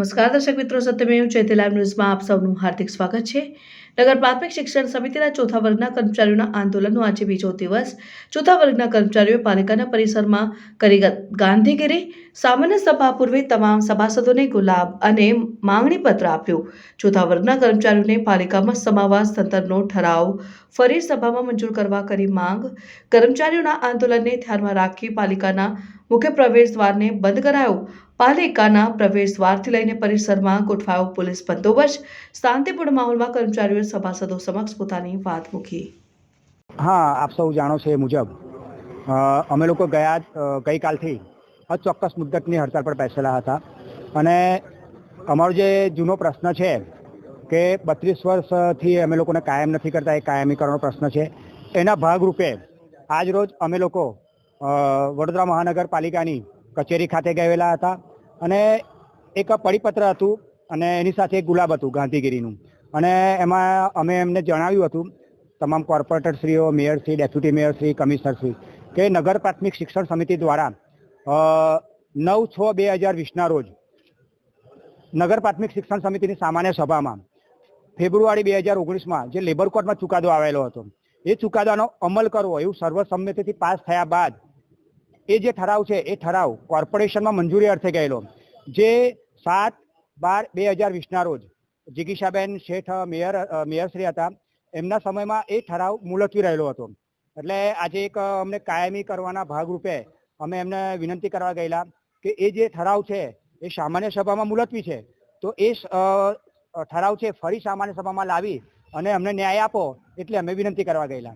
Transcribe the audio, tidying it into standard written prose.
નમસ્કાર દર્શક મિત્રો, સત્યમેવ જયતે લાઈવ ન્યૂઝમાં આપ સૌનું હાર્દિક સ્વાગત છે। નગર પ્રાથમિક શિક્ષણ સમિતિના ચોથા વર્ગના કર્મચારીઓના આંદોલનનો આજે બીજો દિવસ। ચોથા વર્ગના કર્મચારીઓએ પાલિકાના પરિસરમાં કરી ગાંધીગીરી। સામાન્ય સભા પૂર્વે તમામ સભાસદોને ગુલાબ અને માંગણી પત્ર આપ્યું। ચોથા વર્ગના કર્મચારીઓને પાલિકામાં સમાવાસ તંત્રનો ઠરાવ ફરી સભામાં મંજૂર કરવા કરી માંગ। કર્મચારીઓના આંદોલનને ધ્યાનમાં રાખી પાલિકાના મુખ્ય પ્રવેશ દ્વારને બંધ કરાયો। પાલિકાના પ્રવેશ દ્વારથી લઈને પરિસરમાં ગોઠવાયો પોલીસ બંદોબસ્ત। શાંતિપૂર્ણ માહોલમાં કર્મચારીઓએ સભાસદો સમક્ષ પોતાની વાત મૂકી। हाँ, आप सब जाणो छे मुजब अमे लोग गई कालथी अचोक्कस मुद्दतनी हड़ताल पर बेसेला हता अने अमारो जे जूनो प्रश्न छे के 32 वर्षथी अमे लोकोने कायम नथी करता, ए कायमीकरणनो प्रश्न छे। एना भागरूपे आज रोज अमे लोको वडोदरा महानगरपालिकानी कचेरी खाते गयेला हता अने एक परिपत्र हतुं अने एनी साथे एक गुलाब हतुं गांधीगिरीनुं अने एमां अमे एमने जणाव्युं हतुं तमाम कॉर्पोरेटरश्रीओ, मेयरश्री, डेप्युटी मेयरश्री, कमिशनरश्री के नगर प्राथमिक शिक्षण समिति द्वारा 9/6/2020 रोज नगर प्राथमिक शिक्षण समितिनी सामान्य सभामां फेब्रुआरी 2019 में जे लेबर कोर्ट में चुकादो आवेलो हतो ए चुकादानो अमल करवो एवुं सर्वसम्मतिथी पास थया बाद ए जे ठराव छे ए ठराव कॉर्पोरेशन में मंजूरी अर्थे गयेलो जे 7/12/2020 रोज जिगीशाबेन शेठ मेयरश्री हता एमना समय में ए ठराव मुलतवी रहेलो हतो। एटले आज एक अमने कायमी करवाना भागरूपे अमे एमने विनंती करवा गयेला के ए जे ठराव छे ए सामान्य सभा में मुलतवी छे तो ए ठराव छे फरी सामान्य सभा में लावी अने अमने न्याय आपो एटले अमे विनंती करवा गयेला।